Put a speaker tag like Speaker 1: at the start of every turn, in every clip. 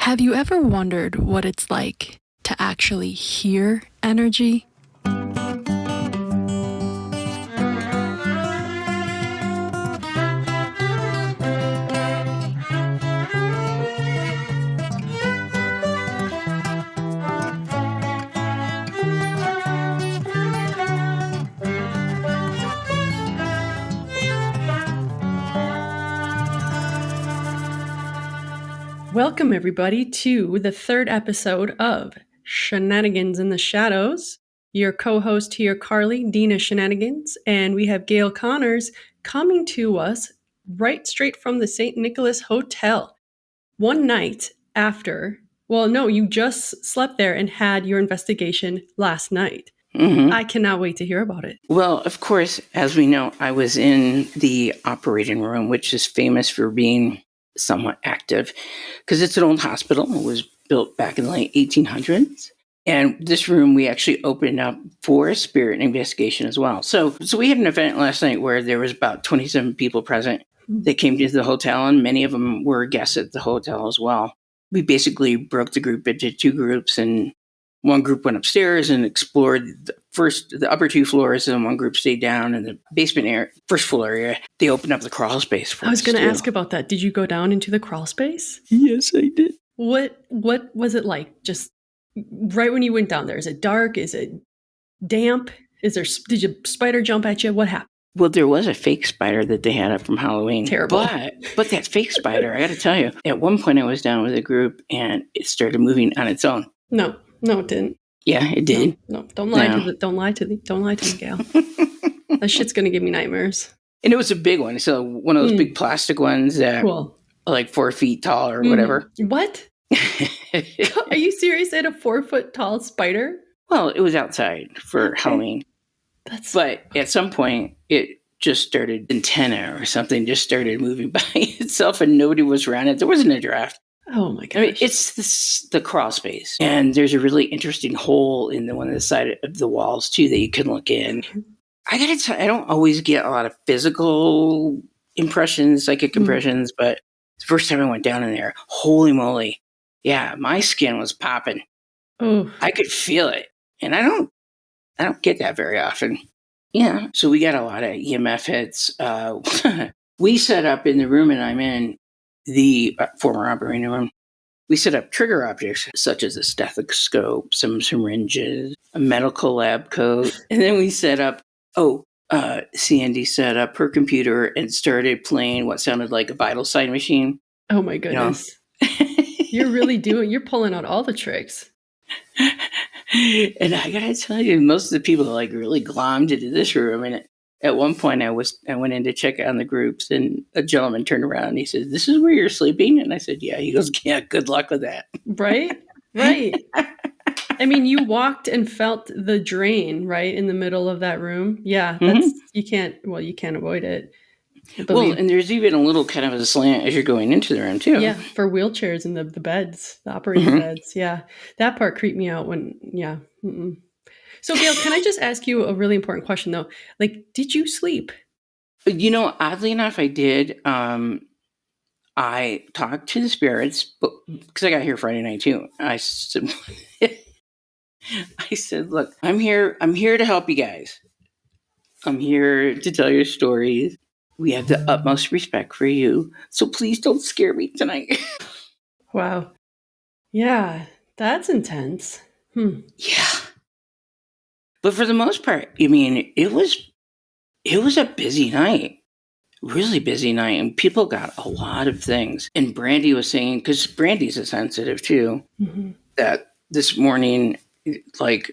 Speaker 1: Have you ever wondered what it's like to actually hear energy?
Speaker 2: Welcome, everybody, to the third episode of Shenanigans in the Shadows. Your co-host here, Carly, Dina Shenanigans, and we have Gail Connors coming to us right straight from the St. Nicholas Hotel. One night after, you just slept there and had your investigation last night.
Speaker 3: Mm-hmm.
Speaker 2: I cannot wait to hear about it.
Speaker 3: Well, of course, as we know, I was in the operating room, which is famous for being somewhat active because it's an old hospital. It was built back in the late 1800s. And this room we actually opened up for spirit investigation as well. So we had an event last night where there was about 27 people present. They came to the hotel, and many of them were guests at the hotel as well. We basically broke the group into two groups, and one group went upstairs and explored the upper two floors, and one group stayed down in the basement area, first floor area. They opened up the crawl space for us.
Speaker 2: I was going to ask about that. Did you go down into the crawl space?
Speaker 3: Yes, I did.
Speaker 2: What was it like? Just right when you went down there, is it dark? Is it damp? Did a spider jump at you? What happened?
Speaker 3: Well, there was a fake spider that they had up from Halloween.
Speaker 2: Terrible.
Speaker 3: But that fake spider, I got to tell you, at one point I was down with a group and it started moving on its own.
Speaker 2: No, it didn't.
Speaker 3: Yeah, it did.
Speaker 2: No, don't lie to me, Gail. That shit's gonna give me nightmares.
Speaker 3: And it was a big one, so one of those big plastic ones that like 4 feet tall or whatever.
Speaker 2: What? Are you serious? They had a 4 foot tall spider?
Speaker 3: Well, it was outside for Halloween. But at some point, it just started, antenna or something just started moving by itself and nobody was around it. There wasn't a draft.
Speaker 2: Oh my gosh.
Speaker 3: I mean, it's the crawl space. And there's a really interesting hole in one of the side of the walls, too, that you can look in. I got to tell you, I don't always get a lot of physical impressions, psychic impressions, but the first time I went down in there, holy moly. Yeah, my skin was popping.
Speaker 2: Oh.
Speaker 3: I could feel it. And I don't get that very often. Yeah. So we got a lot of EMF hits. We set up in the room and I'm in, the former operating room, we set up trigger objects such as a stethoscope, some syringes, a medical lab coat. And then we set up, Sandy set up her computer and started playing what sounded like a vital sign machine.
Speaker 2: Oh my goodness. You're pulling out all the tricks.
Speaker 3: And I gotta tell you, most of the people like really glommed into this room. And at one point I went in to check on the groups and a gentleman turned around and he said, "This is where you're sleeping?" And I said, "Yeah." He goes, "Yeah, good luck with that."
Speaker 2: Right. I mean, you walked and felt the drain right in the middle of that room. Yeah. You can't avoid it.
Speaker 3: And there's even a little kind of a slant as you're going into the room too.
Speaker 2: Yeah, for wheelchairs and the beds, the operating beds. Yeah, that part creeped me out when. So Gail, can I just ask you a really important question though? Like, did you sleep?
Speaker 3: Oddly enough, I did. I talked to the spirits because I got here Friday night too. I said, "Look, I'm here to help you guys. I'm here to tell your stories. We have the utmost respect for you. So please don't scare me tonight."
Speaker 2: Wow. Yeah, that's intense.
Speaker 3: Yeah. But for the most part, I mean, it was a busy night. Really busy night. And people got a lot of things. And Brandy was saying, because Brandy's a sensitive too, that this morning, like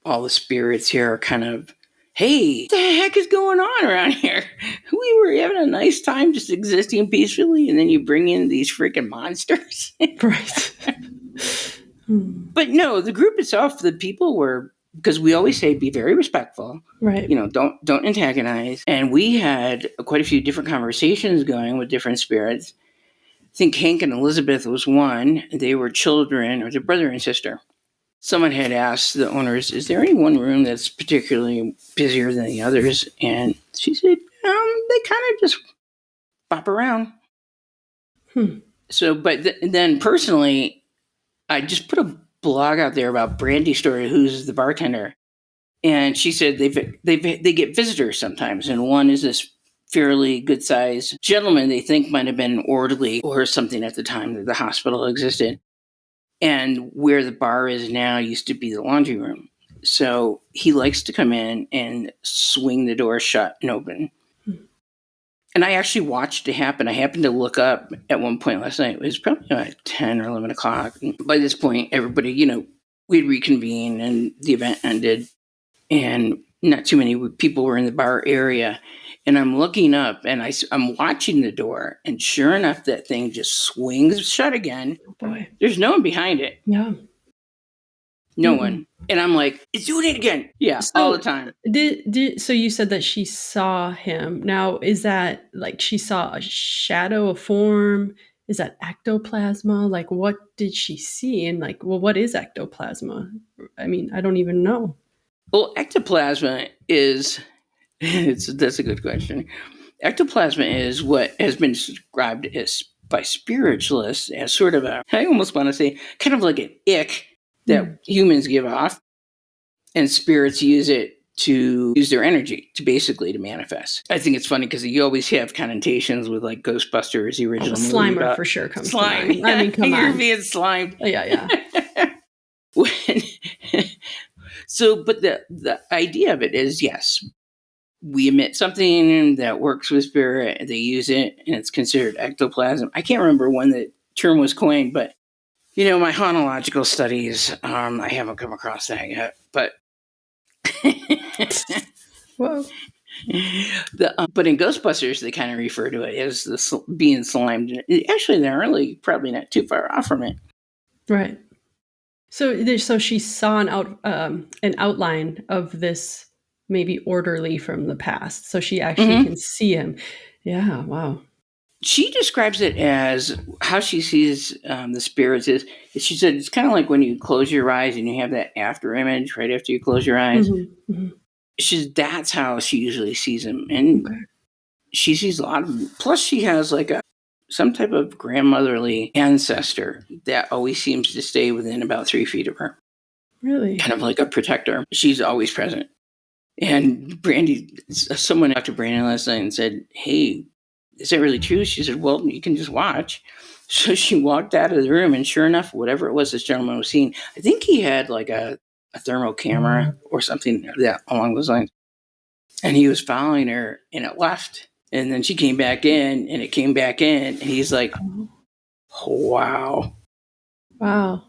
Speaker 3: all the spirits here are kind of, "Hey, what the heck is going on around here? We were having a nice time just existing peacefully, and then you bring in these freaking monsters."
Speaker 2: Right.
Speaker 3: But no, the group itself, the people were, because we always say be very respectful.
Speaker 2: Right.
Speaker 3: Don't antagonize. And we had quite a few different conversations going with different spirits. I think Hank and Elizabeth was one. They were children, or their brother and sister. Someone had asked the owners, "Is there any one room that's particularly busier than the others?" And she said, "They kind of just bop around." So, but then personally, I just put a blog out there about Brandy Story, who's the bartender. And she said they get visitors sometimes. And one is this fairly good-sized gentleman they think might have been an orderly or something at the time that the hospital existed. And where the bar is now used to be the laundry room. So he likes to come in and swing the door shut and open. And I actually watched it happen. I happened to look up at one point last night. It was probably like 10 or 11 o'clock. And by this point, everybody, we'd reconvene and the event ended. And not too many people were in the bar area. And I'm looking up and I'm watching the door. And sure enough, that thing just swings shut again.
Speaker 2: Oh boy.
Speaker 3: There's no one behind it.
Speaker 2: Yeah.
Speaker 3: No one. And I'm like, it's doing it again. Yeah,
Speaker 2: So,
Speaker 3: all the time.
Speaker 2: So you said that she saw him. Now, is that like she saw a shadow, a form? Is that ectoplasma? Like, what did she see? And like, well, what is ectoplasma? I mean, I don't even know.
Speaker 3: Well, ectoplasma is, that's a good question. Ectoplasma is what has been described as by spiritualists as sort of I almost want to say, kind of like an ick that humans give off, and spirits use it to use their energy to manifest. I think it's funny because you always have connotations with like Ghostbusters, the original movie.
Speaker 2: Slimer for sure comes
Speaker 3: slime.
Speaker 2: to mind. I mean, come on.
Speaker 3: You're being slimed.
Speaker 2: Yeah.
Speaker 3: So, but the idea of it is, yes, we emit something that works with spirit, they use it, and it's considered ectoplasm. I can't remember when the term was coined, but my hauntological studies, I haven't come across that yet. But
Speaker 2: Whoa.
Speaker 3: But in Ghostbusters, they kind of refer to it as being slimed. Actually, they're really probably not too far off from it.
Speaker 2: Right. So she saw an outline of this maybe orderly from the past. So she actually can see him. Yeah. Wow.
Speaker 3: She describes it as how she sees the spirits is. She said it's kind of like when you close your eyes and you have that after image right after you close your eyes. That's how she usually sees them, and she sees a lot of them. Plus, she has like some type of grandmotherly ancestor that always seems to stay within about 3 feet of her.
Speaker 2: Really?
Speaker 3: Kind of like a protector. She's always present. And someone talked to Brandon last night and said, "Hey, is that really true?" She said, "Well, you can just watch." So she walked out of the room, and sure enough, whatever it was this gentleman was seeing, I think he had like a thermal camera or something along those lines. And he was following her, and it left. And then she came back in, and it came back in, and he's like, wow.
Speaker 2: Wow.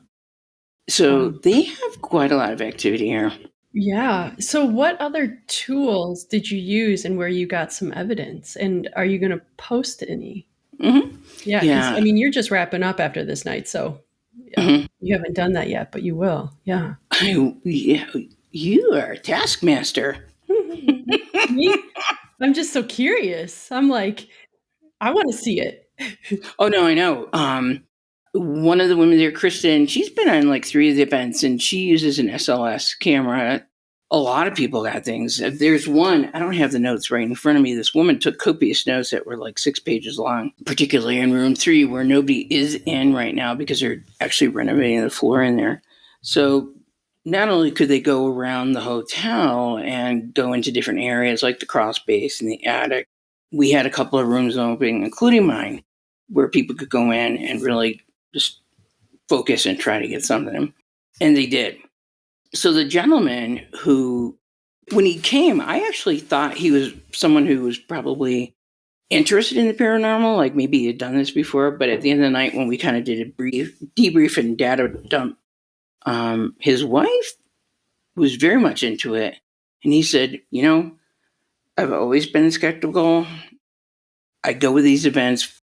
Speaker 3: So they have quite a lot of activity here.
Speaker 2: Yeah. So what other tools did you use and where you got some evidence? And are you going to post any?
Speaker 3: Mm-hmm.
Speaker 2: Yeah. I mean, you're just wrapping up after this night, so you haven't done that yet, but you will. Yeah.
Speaker 3: You are a taskmaster.
Speaker 2: Me? I'm just so curious. I'm like, I want to see it.
Speaker 3: Oh, no, I know. One of the women there, Kristen, she's been on like 3 of the events, and she uses an SLS camera. A lot of people got things. There's one, I don't have the notes right in front of me. This woman took copious notes that were like 6 pages long, particularly in room 3 where nobody is in right now because they're actually renovating the floor in there. So not only could they go around the hotel and go into different areas like the crawl space and the attic, we had a couple of rooms open, including mine, where people could go in and really just focus and try to get something. And they did. So the gentleman who, when he came, I actually thought he was someone who was probably interested in the paranormal, like maybe he had done this before. But at the end of the night, when we kind of did a debrief and data dump, his wife was very much into it. And he said, I've always been skeptical. I go with these events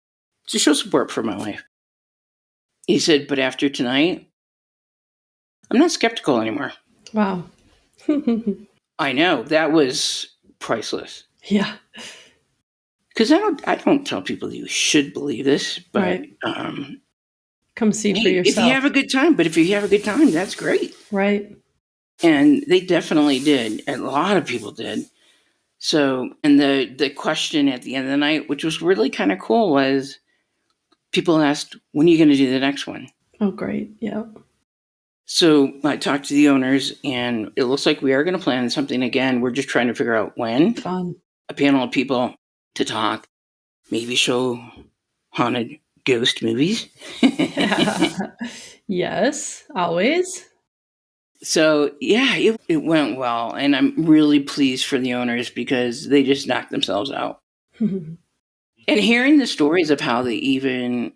Speaker 3: to show support for my wife. He said, but after tonight, I'm not skeptical anymore.
Speaker 2: Wow.
Speaker 3: I know, that was priceless.
Speaker 2: Yeah.
Speaker 3: Because I don't tell people that you should believe this, but
Speaker 2: right. Come see for yourself.
Speaker 3: If you have a good time, that's great.
Speaker 2: Right.
Speaker 3: And they definitely did. And a lot of people did. So, and the question at the end of the night, which was really kind of cool, was people asked, when are you going to do the next one?
Speaker 2: Oh, great. Yeah.
Speaker 3: So I talked to the owners, and it looks like we are going to plan something again. We're just trying to figure out when.
Speaker 2: Fun.
Speaker 3: A panel of people to talk, maybe show haunted ghost movies.
Speaker 2: Yes, always.
Speaker 3: So, yeah, it went well. And I'm really pleased for the owners because they just knocked themselves out. And hearing the stories of how they even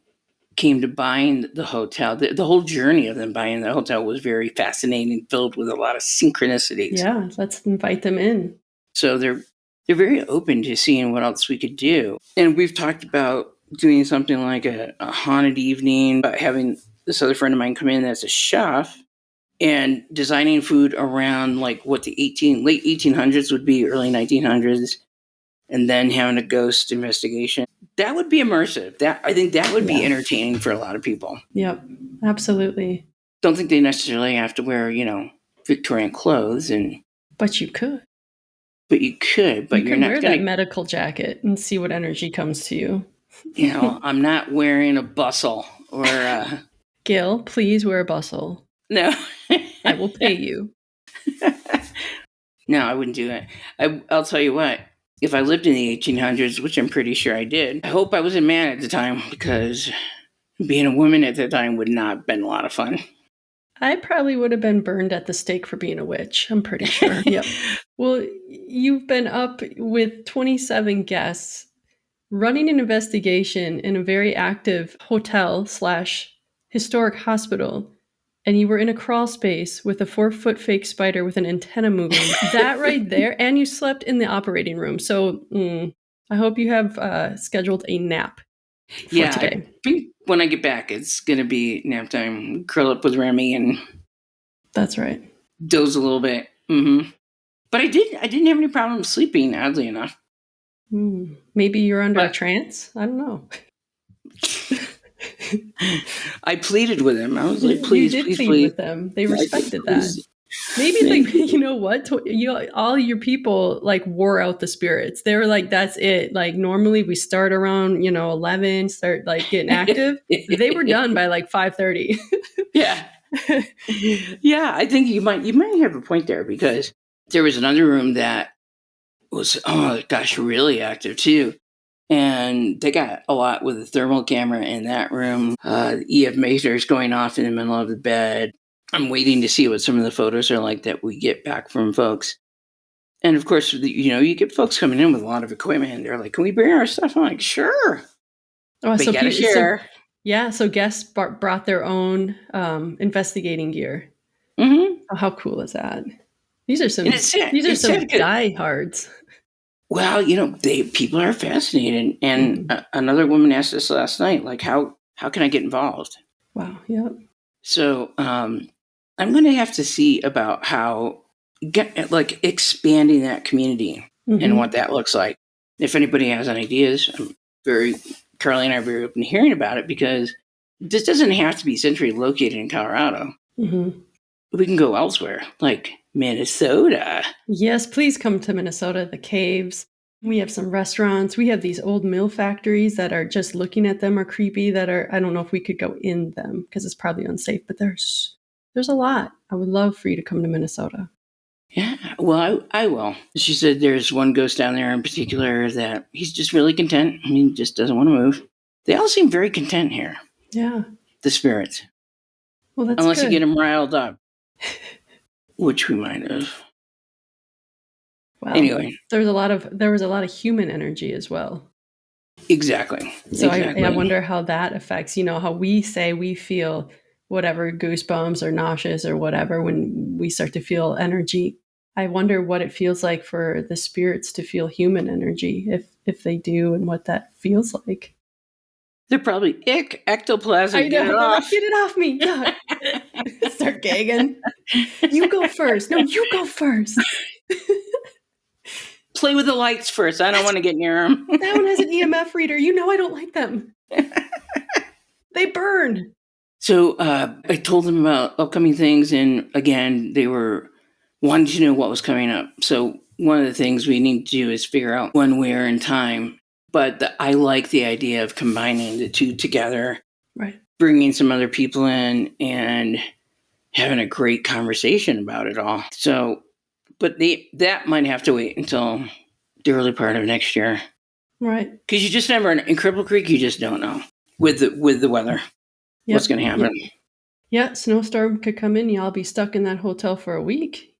Speaker 3: came to buying the hotel, the whole journey of them buying the hotel was very fascinating, filled with a lot of synchronicities.
Speaker 2: Yeah, let's invite them in.
Speaker 3: So they're very open to seeing what else we could do. And we've talked about doing something like a haunted evening, having this other friend of mine come in that's a chef and designing food around like what the late 1800s would be, early 1900s, and then having a ghost investigation. That would be immersive. I think that would be entertaining for a lot of people.
Speaker 2: Yep, absolutely.
Speaker 3: Don't think they necessarily have to wear, Victorian clothes,
Speaker 2: but you could.
Speaker 3: But you could, but you're not
Speaker 2: wear
Speaker 3: going
Speaker 2: that medical jacket and see what energy comes to you.
Speaker 3: I'm not wearing a bustle or
Speaker 2: Gil, please wear a bustle.
Speaker 3: No.
Speaker 2: I will pay you.
Speaker 3: No, I wouldn't do it. I'll tell you what, if I lived in the 1800s, which I'm pretty sure I did, I hope I was a man at the time, because being a woman at the time would not have been a lot of fun.
Speaker 2: I probably would have been burned at the stake for being a witch. I'm pretty sure. Yep. Well, you've been up with 27 guests, running an investigation in a very active hotel/historic hospital, and you were in a crawl space with a 4-foot fake spider with an antenna moving. That right there, and you slept in the operating room. So I hope you have scheduled a nap for today.
Speaker 3: I think when I get back, it's going to be nap time. Curl up with Remy and
Speaker 2: that's right.
Speaker 3: Doze a little bit. Mm-hmm. But I didn't have any problem sleeping, oddly enough.
Speaker 2: Maybe you're under a trance? I don't know.
Speaker 3: I pleaded with him. I was like, please,
Speaker 2: you did
Speaker 3: please,
Speaker 2: plead
Speaker 3: please.
Speaker 2: with them. They respected that. Maybe like, you know what? All your people like wore out the spirits. They were like, that's it. Like normally we start around, 11, start like getting active. They were done by like 5:30.
Speaker 3: Yeah. Yeah, I think you might have a point there, because there was another room that was, oh gosh, really active too. And they got a lot with the thermal camera in that room. EF masers going off in the middle of the bed. I'm waiting to see what some of the photos are like that we get back from folks. And of course, you get folks coming in with a lot of equipment, and they're like, can we bring our stuff? I'm like, sure.
Speaker 2: Oh,
Speaker 3: but you gotta share.
Speaker 2: So guests brought their own investigating gear.
Speaker 3: Mm-hmm.
Speaker 2: Oh, how cool is that? These are some diehards.
Speaker 3: Well, people are fascinated. And another woman asked us last night, like, how can I get involved?
Speaker 2: Wow. Yep.
Speaker 3: So I'm going to have to see about how expanding that community and what that looks like. If anybody has any ideas, Carly and I are very open to hearing about it, because this doesn't have to be centrally located in Colorado. Mm-hmm. We can go elsewhere, like Minnesota.
Speaker 2: Yes, please come to Minnesota, the caves. We have some restaurants. We have these old mill factories that are, just looking at them are creepy, I don't know if we could go in them because it's probably unsafe, but there's a lot. I would love for you to come to Minnesota.
Speaker 3: Yeah, well, I will. She said there's one ghost down there in particular that he's just really content. He just doesn't want to move. They all seem very content here.
Speaker 2: Yeah.
Speaker 3: The spirits.
Speaker 2: Well, that's
Speaker 3: unless
Speaker 2: good.
Speaker 3: you get them riled up, which we might have.
Speaker 2: Wow.
Speaker 3: Anyway,
Speaker 2: there was a lot of human energy as well.
Speaker 3: Exactly.
Speaker 2: So I wonder how that affects, how we say we feel whatever goosebumps or nauseous or whatever when we start to feel energy. I wonder what it feels like for the spirits to feel human energy, if they do, and what that feels like.
Speaker 3: They're probably ectoplasm.
Speaker 2: I know. Get it off me. Yeah. Start gagging. You go first. No, you go first.
Speaker 3: Play with the lights first. I don't want to get near them.
Speaker 2: That one has an EMF reader. I don't like them. They burn.
Speaker 3: So I told them about upcoming things, and again, they were wanting to know what was coming up. So one of the things we need to do is figure out when, where, and time. But I like the idea of combining the two together,
Speaker 2: right?
Speaker 3: Bringing some other people in, and having a great conversation about it all. So, but that might have to wait until the early part of next year.
Speaker 2: Right.
Speaker 3: Because you just never, in Cripple Creek, you just don't know with the weather, what's going to happen.
Speaker 2: Yeah, snowstorm could come in. Y'all be stuck in that hotel for a week.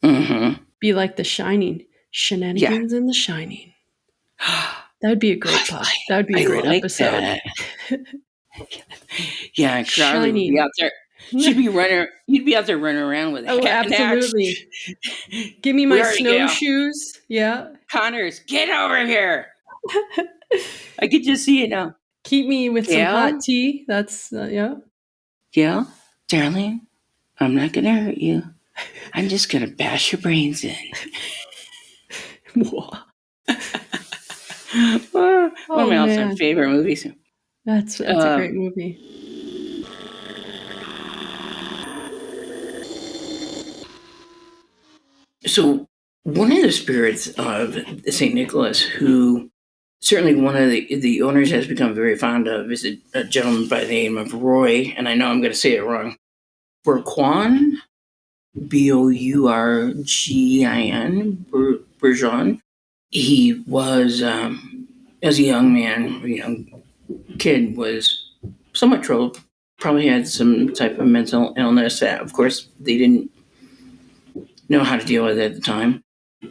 Speaker 3: Mm-hmm.
Speaker 2: Be like The Shining. Shenanigans in The Shining. That would be a great pop. That would be a great episode.
Speaker 3: That. Yeah, Carly would be out there. She'd be running. You'd be out there running around with
Speaker 2: Oh, absolutely. Give me my snowshoes. Yeah.
Speaker 3: Connors, get over here. I could just see it now.
Speaker 2: Keep me with some hot tea. That's, yeah.
Speaker 3: Yeah, darling, I'm not going to hurt you. I'm just going to bash your brains in. One of my all-time favorite movies.
Speaker 2: That's a great movie.
Speaker 3: So one of the spirits of St. Nicholas, who certainly one of the owners has become very fond of, is a gentleman by the name of Roy, and I know I'm going to say it wrong, Bourgoin, Bourgin, Bourgeon. He was, as a young man, a young kid, was somewhat troubled, probably had some type of mental illness that, of course, they didn't know how to deal with at the time.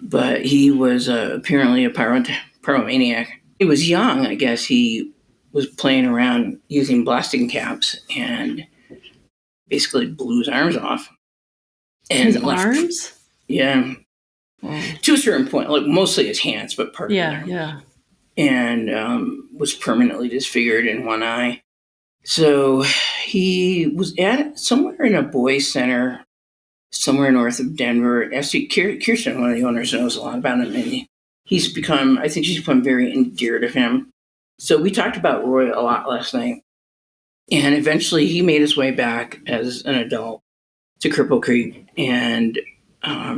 Speaker 3: But he was apparently a pyromaniac. He was young, I guess. He was playing around using blasting caps and basically blew his arms off. And
Speaker 2: his arms?
Speaker 3: Yeah. To a certain point, like mostly his hands, but part of them.
Speaker 2: Yeah.
Speaker 3: And was permanently disfigured in one eye. So he was at somewhere in a boys' center somewhere north of Denver. Actually, Kirsten, one of the owners, knows a lot about him, and she's become very endeared of him. So we talked about Roy a lot last night, and eventually he made his way back as an adult to Cripple Creek, and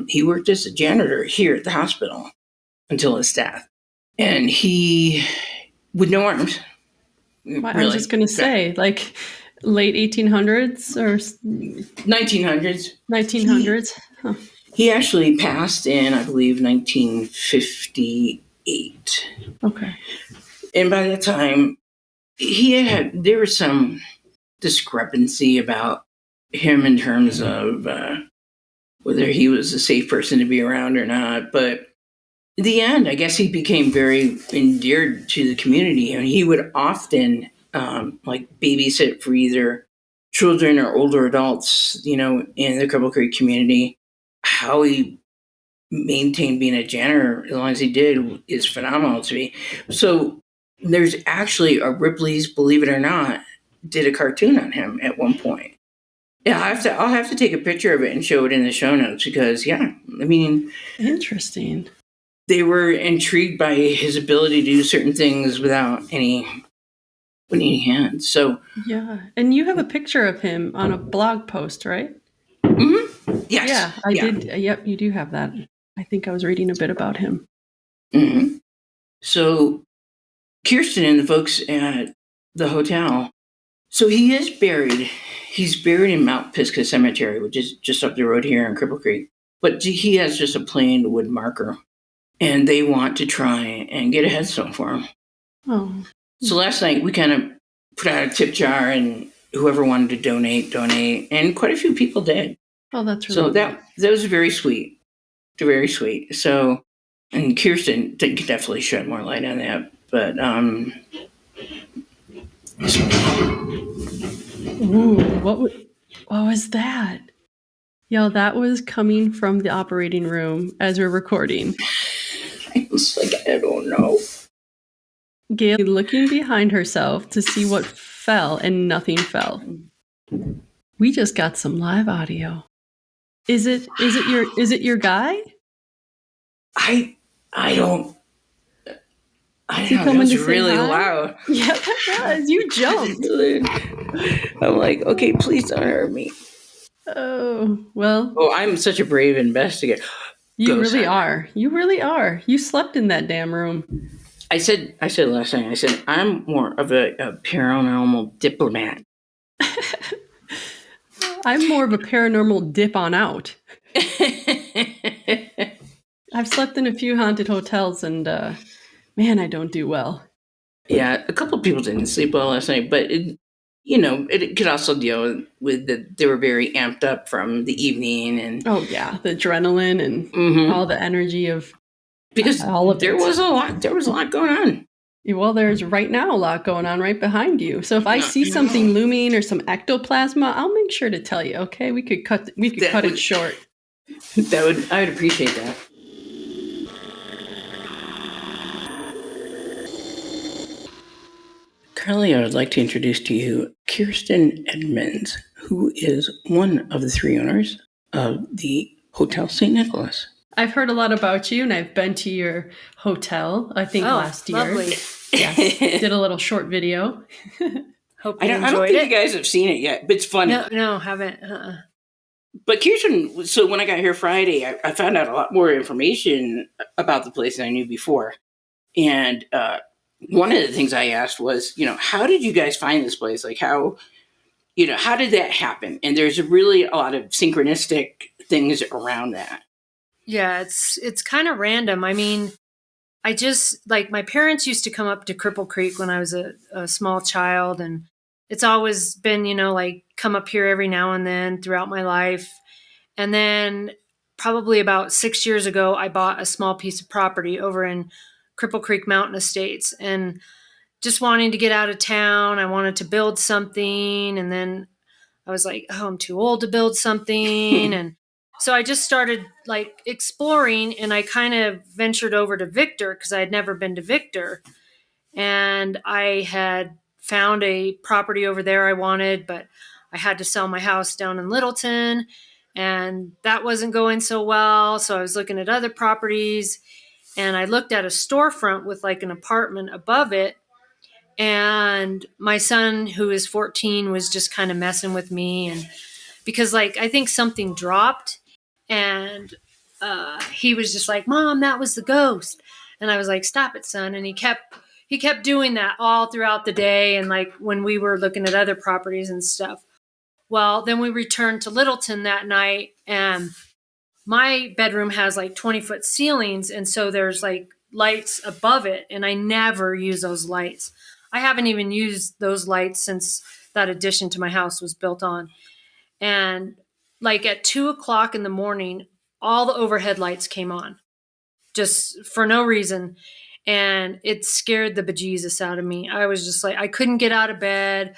Speaker 3: he worked as a janitor here at the hospital until his death. And he, with no arms.
Speaker 2: Really, I was just going to say, like, late 1800s or
Speaker 3: 1900s.
Speaker 2: 1900s.
Speaker 3: He actually passed in, I believe, 1958.
Speaker 2: Okay.
Speaker 3: And by that time, there was some discrepancy about him in terms of whether he was a safe person to be around or not. But in the end, I guess he became very endeared to the community, and he would often babysit for either children or older adults, in the Cripple Creek community. How he maintained being a janitor as long as he did is phenomenal to me. So there's actually a Ripley's, believe it or not, did a cartoon on him at one point. Yeah, I'll have to take a picture of it and show it in the show notes because,
Speaker 2: interesting.
Speaker 3: They were intrigued by his ability to do certain things without any hands. So
Speaker 2: yeah, and you have a picture of him on a blog post, right?
Speaker 3: Mm-hmm. Yes.
Speaker 2: Yeah, I did. Yep, you do have that. I think I was reading a bit about him.
Speaker 3: Mm-hmm. So Kirsten and the folks at the hotel. So he is buried. He's buried in Mount Pisgah Cemetery, which is just up the road here in Cripple Creek. But he has just a plain wood marker. And they want to try and get a headstone for him. Oh. So last night we kind of put out a tip jar, and whoever wanted to donate, and quite a few people did.
Speaker 2: Oh, that's really
Speaker 3: so that was very sweet. Very sweet. So, and Kirsten could definitely shed more light on that. But
Speaker 2: ooh, what was that? Yo, that was coming from the operating room as we're recording.
Speaker 3: I was like, I don't know.
Speaker 2: Gail looking behind herself to see what fell, and nothing fell. We just got some live audio. Is it your guy?
Speaker 3: I don't. I don't know. It was really loud.
Speaker 2: Yeah, it was. You jumped.
Speaker 3: I'm like, okay, please don't hurt me.
Speaker 2: Oh, well.
Speaker 3: Oh, I'm such a brave investigator.
Speaker 2: You really are. You really are. You slept in that damn room.
Speaker 3: I said last night, I'm more of a paranormal diplomat.
Speaker 2: I'm more of a paranormal dip on out. I've slept in a few haunted hotels and, man, I don't do well.
Speaker 3: Yeah, a couple of people didn't sleep well last night, but it could also deal with that they were very amped up from the evening and
Speaker 2: Oh yeah, the adrenaline and all the energy of
Speaker 3: because
Speaker 2: all of
Speaker 3: there
Speaker 2: it.
Speaker 3: was a lot going on.
Speaker 2: Well, there's right now a lot going on right behind you. So if I see something looming or some ectoplasma, I'll make sure to tell you. Okay, we could cut it short.
Speaker 3: I would appreciate that. Carly, I would like to introduce to you Kirsten Edmonds, who is one of the 3 owners of the Hotel St. Nicholas.
Speaker 2: I've heard a lot about you, and I've been to your hotel, I think, last year.
Speaker 4: Lovely.
Speaker 2: Yes, did a little short video.
Speaker 4: Hope
Speaker 3: I
Speaker 4: you
Speaker 3: don't
Speaker 4: enjoyed
Speaker 3: think
Speaker 4: it.
Speaker 3: you guys have seen it yet, but it's funny.
Speaker 4: No, haven't.
Speaker 3: But Kirsten, so when I got here Friday, I found out a lot more information about the place than I knew before. And one of the things I asked was, how did you guys find this place? Like how did that happen? And there's really a lot of synchronistic things around that.
Speaker 4: Yeah, it's kind of random. I mean, I just like my parents used to come up to Cripple Creek when I was a small child, and it's always been, like come up here every now and then throughout my life. And then probably about 6 years ago, I bought a small piece of property over in Cripple Creek Mountain Estates, and just wanting to get out of town. I wanted to build something, and then I was like, oh, I'm too old to build something. And so I just started like exploring, and I kind of ventured over to Victor because I had never been to Victor. And I had found a property over there I wanted, but I had to sell my house down in Littleton, and that wasn't going so well. So I was looking at other properties, and I looked at a storefront with like an apartment above it. And my son, who is 14, was just kind of messing with me. And because like, I think something dropped, and he was just like, Mom, that was the ghost. And I was like, stop it, son. And he kept doing that all throughout the day. And like when we were looking at other properties and stuff. Well, then we returned to Littleton that night, and my bedroom has like 20-foot ceilings. And so there's like lights above it, and I never use those lights. I haven't even used those lights since that addition to my house was built on. And like at 2:00 in the morning, all the overhead lights came on just for no reason. And it scared the bejesus out of me. I was just like, I couldn't get out of bed.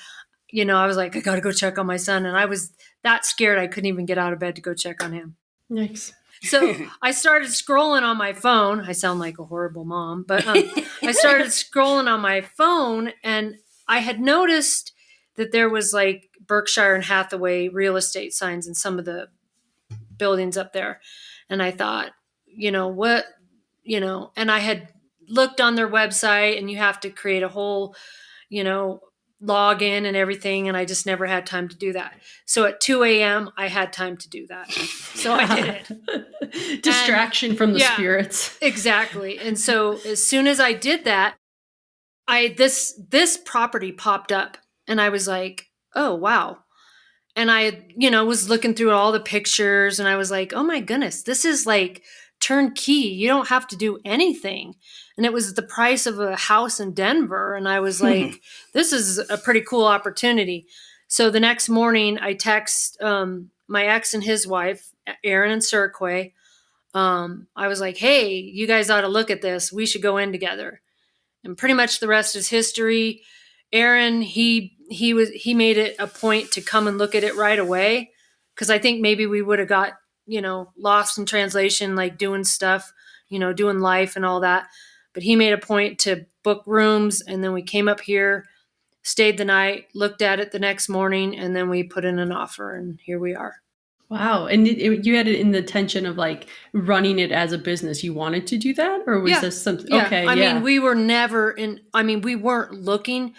Speaker 4: I was like, I got to go check on my son. And I was that scared I couldn't even get out of bed to go check on him.
Speaker 2: Yikes.
Speaker 4: So I started scrolling on my phone. I sound like a horrible mom, but I started scrolling on my phone, and I had noticed that there was like Berkshire and Hathaway real estate signs in some of the buildings up there. And I thought, what, and I had looked on their website, and you have to create a whole, log in and everything. And I just never had time to do that. So at 2 a.m., I had time to do that. So I did it.
Speaker 2: Distraction from the spirits.
Speaker 4: Exactly. And so as soon as I did that, this property popped up, and I was like, oh, wow. And I, was looking through all the pictures, and I was like, oh my goodness, this is like turnkey. You don't have to do anything. And it was the price of a house in Denver. And I was like, this is a pretty cool opportunity. So the next morning I text my ex and his wife, Aaron and Cirque. I was like, hey, you guys ought to look at this. We should go in together. And pretty much the rest is history. Aaron, he made it a point to come and look at it right away, because I think maybe we would have got, lost in translation, like doing stuff, doing life and all that. But he made a point to book rooms, and then we came up here, stayed the night, looked at it the next morning, and then we put in an offer, and here we are.
Speaker 2: Wow. And you had it in the intention of like running it as a business. You wanted to do that? Or was this something?
Speaker 4: Yeah.
Speaker 2: Okay.
Speaker 4: I mean, we were never we weren't looking.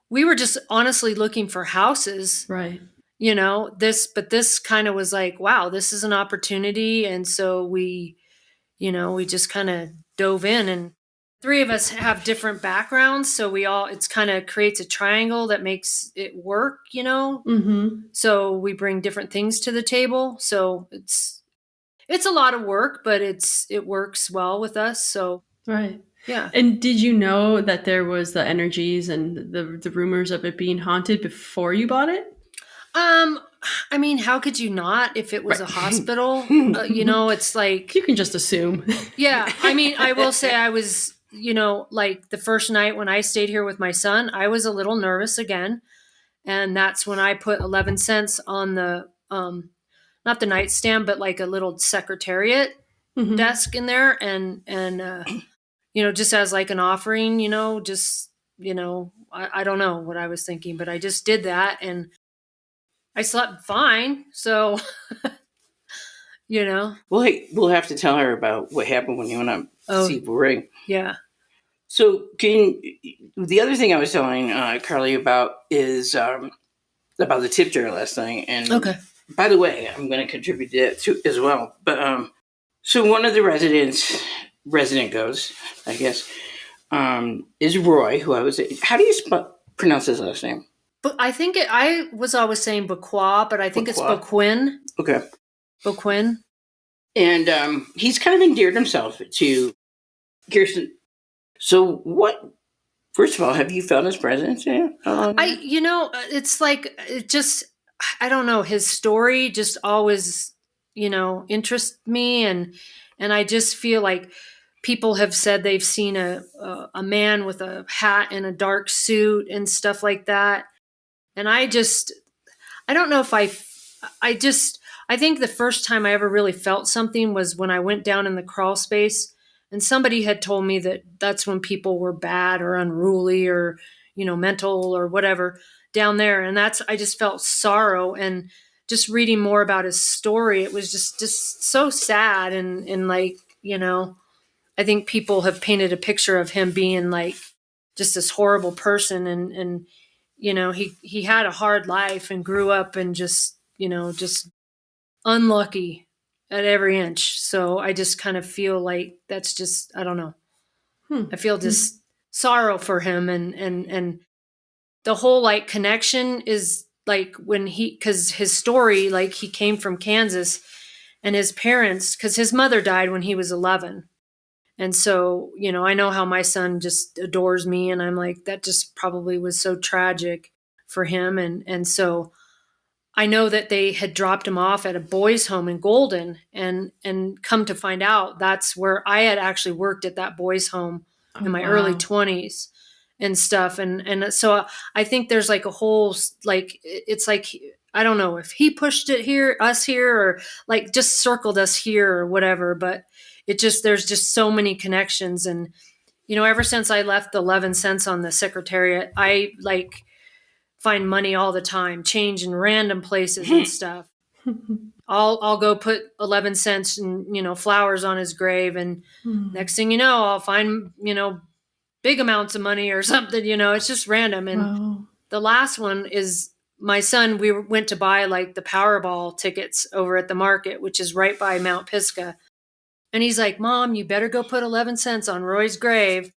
Speaker 4: We were just honestly looking for houses.
Speaker 2: Right.
Speaker 4: But this kind of was like, wow, this is an opportunity. And so we just kind of dove in. And three of us have different backgrounds, so it's kind of creates a triangle that makes it work,
Speaker 2: Mm-hmm.
Speaker 4: So we bring different things to the table. So it's a lot of work, but it works well with us. So
Speaker 2: Right.
Speaker 4: yeah.
Speaker 2: And did you know that there was the energies and the rumors of it being haunted before you bought it?
Speaker 4: I mean, how could you not if it was
Speaker 2: Right.
Speaker 4: a hospital? It's like,
Speaker 2: You can just assume.
Speaker 4: yeah. I mean, I will say I was, like the first night when I stayed here with my son, I was a little nervous again. And that's when I put 11 cents on the, not the nightstand, but like a little secretariat
Speaker 2: Mhm.
Speaker 4: desk in there. And just as like an offering, just, I don't know what I was thinking, but I just did that and I slept fine. So,
Speaker 3: Well, hey, we'll have to tell her about what happened when you went up to see Ring.
Speaker 4: yeah.
Speaker 3: So, the other thing I was telling Carly about is about the tip jar last night. And
Speaker 4: Okay.
Speaker 3: by the way, I'm going to contribute to that too as well. But so one of the resident goes, I guess, is Roy, who I was. How do you pronounce his last name?
Speaker 4: But I think I was always saying Bequa, but I think it's
Speaker 3: Bequa.
Speaker 4: Bequin.
Speaker 3: Okay.
Speaker 4: Bequin.
Speaker 3: And he's kind of endeared himself to Kirsten. So what? First of all, have you felt his presence?
Speaker 4: It's like I don't know. His story just always, interests me, and I just feel like people have said they've seen a man with a hat and a dark suit and stuff like that, and I don't know if I think the first time I ever really felt something was when I went down in the crawl space and somebody had told me that that's when people were bad or unruly or, mental or whatever down there. And I just felt sorrow, and just reading more about his story, it was just so sad. And like, I think people have painted a picture of him being like just this horrible person. And he had a hard life and grew up and just unlucky at every inch. So I just kind of feel like that's just, I don't know. I feel just sorrow for him, and the whole like connection is like cause his story, like he came from Kansas and his parents, cause his mother died when he was 11. And so, I know how my son just adores me, and I'm like, that just probably was so tragic for him. And so I know that they had dropped him off at a boys' home in Golden, and come to find out that's where I had actually worked at that boys' home in my early 20s and stuff. And so I think there's like a whole, like, it's like, I don't know if he pushed us here, or like just circled us here or whatever, but there's just so many connections. And, ever since I left the 11 cents on the secretariat, I like find money all the time, change in random places and stuff. I'll go put 11 cents and, flowers on his grave. And next thing you know, I'll find, big amounts of money or something, it's just random. And the last one is my son. We went to buy like the Powerball tickets over at the market, which is right by Mount Pisgah. And he's like, Mom, you better go put 11 cents on Roy's grave.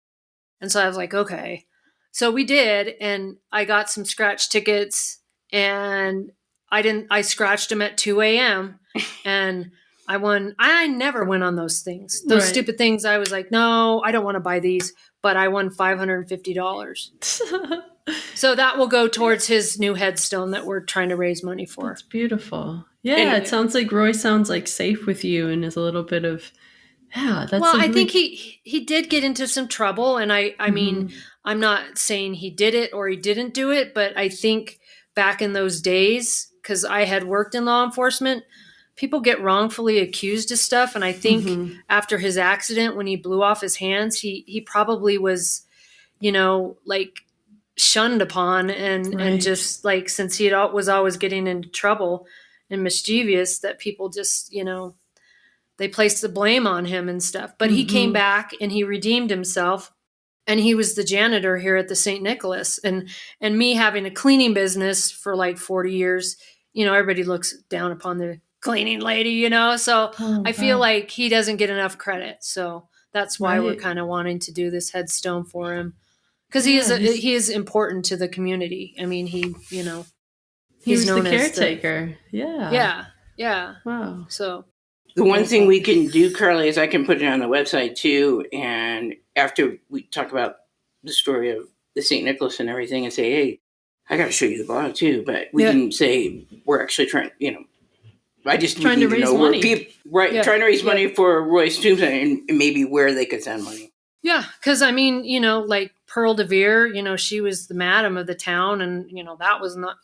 Speaker 4: And so I was like, okay. So we did, and I got some scratch tickets, and I scratched them at 2 a.m. and I won. I never went on those things. Those stupid things. I was like, no, I don't want to buy these, but I won $550. So that will go towards his new headstone that we're trying to raise money for.
Speaker 2: That's beautiful. Yeah, it sounds like Roy sounds like safe with you and is a little bit of, that's
Speaker 4: well, I think he did get into some trouble, and I mean, I'm not saying he did it or he didn't do it, but I think back in those days, because I had worked in law enforcement, people get wrongfully accused of stuff. And I think after his accident, when he blew off his hands, he probably was, like shunned upon, and just like, since he was always getting into trouble and mischievous, that people just, they placed the blame on him and stuff. But he came back and he redeemed himself. And he was the janitor here at the St. Nicholas. And me having a cleaning business for like 40 years, everybody looks down upon the cleaning lady, So I feel like he doesn't get enough credit. So that's why we're
Speaker 2: Right.
Speaker 4: kind of wanting to do this headstone for him. Because
Speaker 2: Yeah,
Speaker 4: he is important to the community. I mean, he
Speaker 2: was the
Speaker 4: known as
Speaker 2: caretaker. Yeah.
Speaker 4: yeah.
Speaker 2: Wow.
Speaker 4: So
Speaker 3: The one thing we can do, Carly, is I can put it on the website too. And after we talk about the story of the St. Nicholas and everything and say, hey, I got to show you the blog too. But we can say we're actually trying, I just
Speaker 2: Trying
Speaker 3: need
Speaker 2: to
Speaker 3: to
Speaker 2: raise
Speaker 3: know where
Speaker 2: money.
Speaker 3: people, right,
Speaker 4: Yeah.
Speaker 3: trying to raise money for Roy's tombstone and maybe where they could send money.
Speaker 4: yeah, because I mean, like Pearl de Vere, she was the madam of the town, and that was not,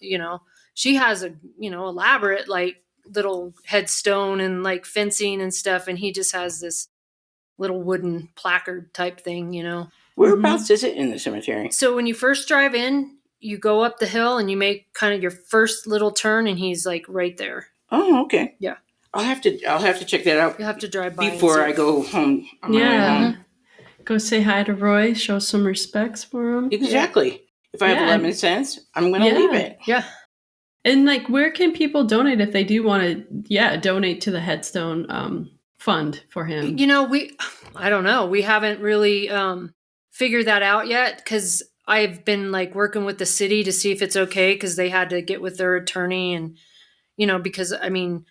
Speaker 4: she has a elaborate like little headstone and like fencing and stuff, and he just has this little wooden placard type thing.
Speaker 3: Whereabouts is it in the cemetery?
Speaker 4: So when you first drive in, you go up the hill and you make kind of your first little turn, and he's like right there.
Speaker 3: Oh, okay.
Speaker 4: Yeah.
Speaker 3: I'll have to check that out
Speaker 4: You'll have to drive by
Speaker 3: before
Speaker 4: and
Speaker 3: I
Speaker 4: see.
Speaker 3: go home. On my way
Speaker 2: Yeah.
Speaker 3: home.
Speaker 2: Go say hi to Roy, show some respects for him.
Speaker 3: Exactly. If I have
Speaker 2: Yeah.
Speaker 3: 11 cents, I'm going to leave it.
Speaker 4: Yeah.
Speaker 2: And like, where can people donate if they do want to, donate to the headstone fund for him?
Speaker 4: I don't know. We haven't really figured that out yet, because I've been like working with the city to see if it's okay, because they had to get with their attorney, and because I mean,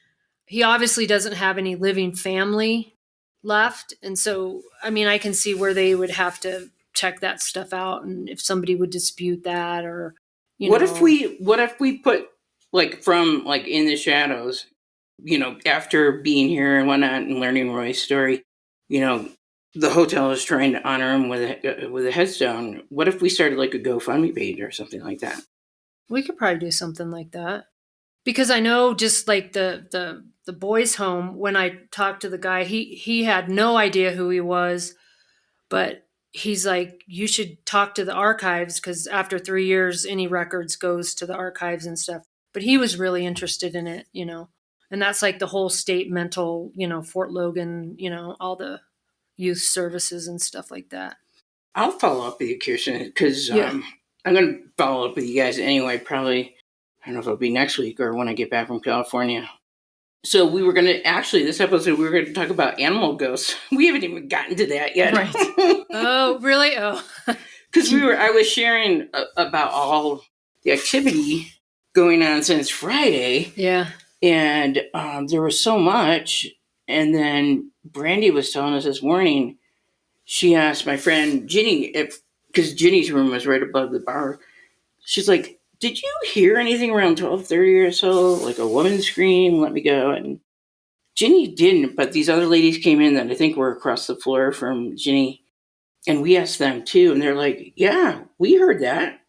Speaker 4: he obviously doesn't have any living family left, and so I mean, I can see where they would have to check that stuff out, and if somebody would dispute that, or
Speaker 3: What if we put like from like in the shadows, after being here and whatnot and learning Roy's story, the hotel is trying to honor him with a headstone. What if we started like a GoFundMe page or something like that?
Speaker 4: We could probably do something like that, because I know just like the boys' home, when I talked to the guy, he had no idea who he was, but he's like, you should talk to the archives, because after 3 years, any records goes to the archives and stuff. But he was really interested in it, and that's like the whole state mental, Fort Logan, all the youth services and stuff like that.
Speaker 3: I'll follow up with you, Kirsten, because
Speaker 4: Yeah.
Speaker 3: I'm going to follow up with you guys anyway. Probably, I don't know if it'll be next week or when I get back from California. So we were going to this episode, we were going to talk about animal ghosts. We haven't even gotten to that yet.
Speaker 2: Right.
Speaker 4: Oh, really? Oh,
Speaker 3: Because I was sharing about all the activity going on since Friday.
Speaker 4: yeah.
Speaker 3: And there was so much. And then Brandy was telling us this morning, she asked my friend Ginny, because Ginny's room was right above the bar. She's like, did you hear anything around 12:30 or so? Like a woman scream, let me go. And Ginny didn't, but these other ladies came in that I think were across the floor from Ginny. And we asked them too. And they're like, yeah, we heard that.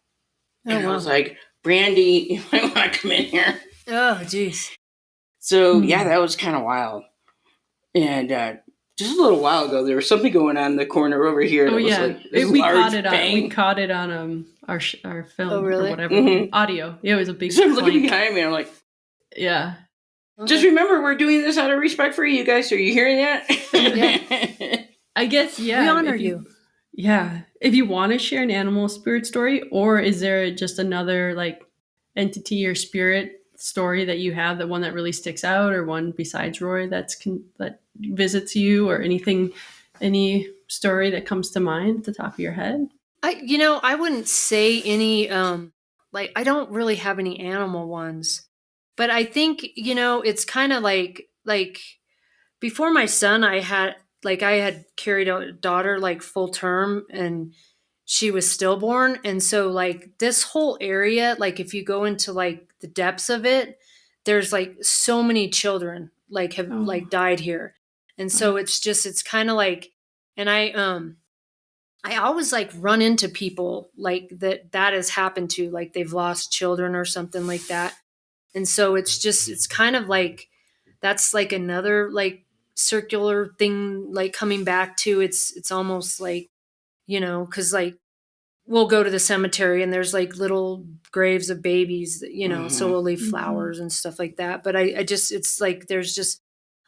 Speaker 4: Oh,
Speaker 3: And I
Speaker 4: wow.
Speaker 3: was like, Brandy, you might want to come in here.
Speaker 4: Oh, geez.
Speaker 3: So, yeah, that was kind of wild. And just a little while ago, there was something going on in the corner over here.
Speaker 2: Oh
Speaker 3: that was
Speaker 2: yeah,
Speaker 3: like this
Speaker 2: we
Speaker 3: large
Speaker 2: caught it on.
Speaker 3: bang.
Speaker 2: We caught it on our film
Speaker 4: Oh, really?
Speaker 2: or whatever
Speaker 3: Mhm.
Speaker 2: audio. Yeah, it was a big.
Speaker 3: So I'm looking
Speaker 2: clank.
Speaker 3: behind me. I'm like,
Speaker 2: Yeah.
Speaker 3: just remember, we're doing this out of respect for you guys. Are you hearing that?
Speaker 4: Yeah.
Speaker 2: I guess yeah.
Speaker 4: We honor
Speaker 2: if
Speaker 4: you.
Speaker 2: Yeah, if you want to share an animal spirit story, or is there just another like entity or spirit story that you have, that one that really sticks out, or one besides Roy that visits you, or anything, any story that comes to mind at the top of your head?
Speaker 4: I wouldn't say any, like, I don't really have any animal ones, but I think, it's kind of like before my son, I had carried a daughter like full term, and she was stillborn. And so like this whole area, like if you go into like the depths of it, there's like so many children like have like died here. And so it's kind of like, and I always like run into people like that has happened to, like they've lost children or something like that. And so it's kind of like, that's like another like circular thing, like coming back to, it's almost like, cause like we'll go to the cemetery and there's like little graves of babies, so we'll leave flowers and stuff like that. But I just, it's like, there's just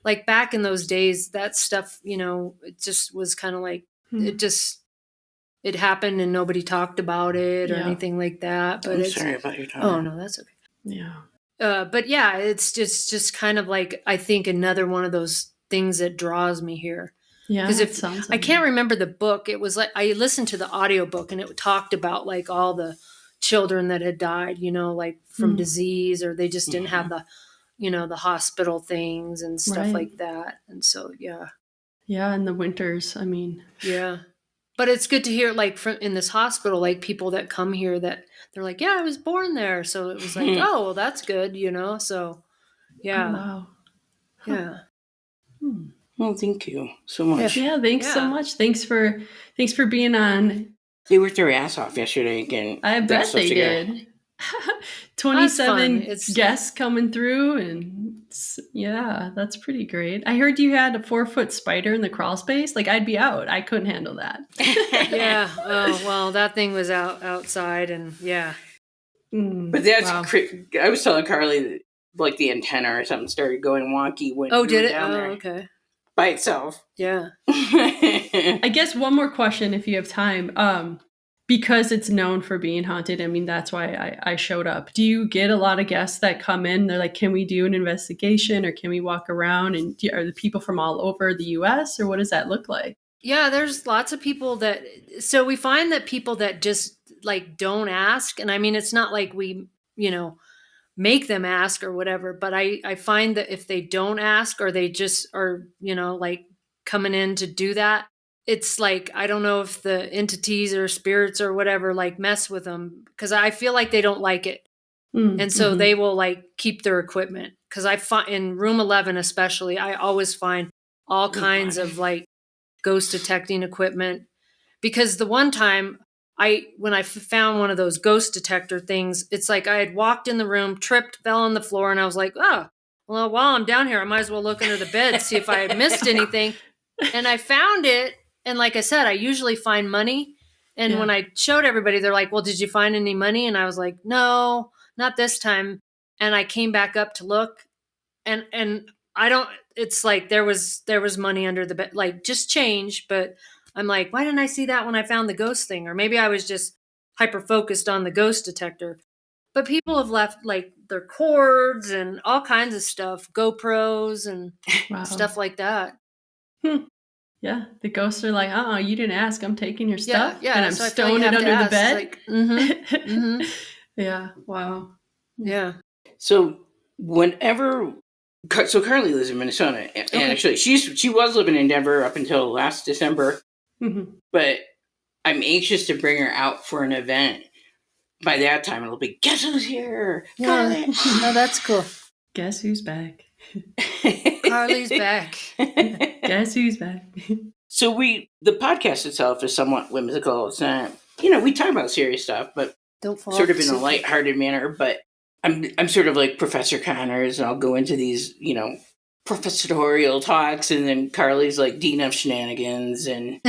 Speaker 4: like back in those days, that stuff, it just was kind of like, it happened and nobody talked about it or anything like that. But
Speaker 3: I'm sorry about your daughter.
Speaker 4: Oh no, that's okay.
Speaker 2: Yeah.
Speaker 4: But yeah, it's just kind of like, I think another one of those things that draws me here.
Speaker 2: Yeah,
Speaker 4: Because
Speaker 2: it sounds
Speaker 4: I
Speaker 2: like
Speaker 4: can't remember the book, it was like I listened to the audiobook and it talked about like all the children that had died, like from disease, or they just didn't have the, the hospital things and stuff
Speaker 2: Right.
Speaker 4: like that. And so, yeah.
Speaker 2: Yeah, in the winters, I mean.
Speaker 4: Yeah. But it's good to hear, like, from in this hospital, like people that come here that they're like, yeah, I was born there. So it was like, oh, well, that's good, So, yeah.
Speaker 2: Oh, wow.
Speaker 4: Yeah.
Speaker 3: Well, thank you so much.
Speaker 2: Yeah, thanks so much. Thanks for being on.
Speaker 3: They worked their ass off yesterday again.
Speaker 2: I bet they did. 27 guests coming through, and yeah, that's pretty great. I heard you had a 4-foot spider in the crawl space. Like, I'd be out. I couldn't handle that.
Speaker 4: Yeah. Oh, well, that thing was outside, and yeah.
Speaker 3: But that's I was telling Carly that, like, the antenna or something started going wonky when we
Speaker 4: did
Speaker 3: were
Speaker 4: it?
Speaker 3: down there
Speaker 4: Okay.
Speaker 3: by itself.
Speaker 4: Yeah.
Speaker 2: I guess one more question if you have time. Because it's known for being haunted, I mean, that's why I showed up. Do you get a lot of guests that come in? They're like, can we do an investigation, or can we walk around? And are the people from all over the U.S., or what does that look like?
Speaker 4: Yeah, there's lots of people so we find that people that just like don't ask. And I mean, it's not like we, make them ask or whatever, but I find that if they don't ask, or they just are, like coming in to do that, it's like, I don't know if the entities or spirits or whatever, like, mess with them, because I feel like they don't like it. And so they will, like, keep their equipment. Because I find in room 11, especially, I always find all kinds of, like, ghost detecting equipment. Because the one time when I found one of those ghost detector things, it's like I had walked in the room, tripped, fell on the floor, and I was like, oh, well, while I'm down here, I might as well look under the bed, see if I had missed anything. And I found it. And like I said, I usually find money. And when I showed everybody, they're like, well, did you find any money? And I was like, no, not this time. And I came back up to look, and I don't, it's like there was money under the bed, like just change. But I'm like, why didn't I see that when I found the ghost thing? Or maybe I was just hyper focused on the ghost detector. But people have left like their cords and all kinds of stuff, GoPros and stuff like that.
Speaker 2: Yeah, the ghosts are like, you didn't ask. I'm taking your stuff.
Speaker 4: Yeah,
Speaker 2: and I'm
Speaker 4: so
Speaker 2: stowing it under the bed.
Speaker 4: Like,
Speaker 2: Yeah, wow.
Speaker 4: Yeah.
Speaker 3: So Carly lives in Minnesota, and actually she was living in Denver up until last December. But I'm anxious to bring her out for an event. By that time, it'll be, guess who's here?
Speaker 4: Yeah. Oh, that's cool.
Speaker 2: Guess who's back?
Speaker 4: Carly's back.
Speaker 2: Guess who's back?
Speaker 3: So the podcast itself is somewhat whimsical. It's not, we talk about serious stuff, but sort of in a lighthearted manner. But I'm sort of like Professor Connors, and I'll go into these, professorial talks, and then Carly's like Dean of Shenanigans, and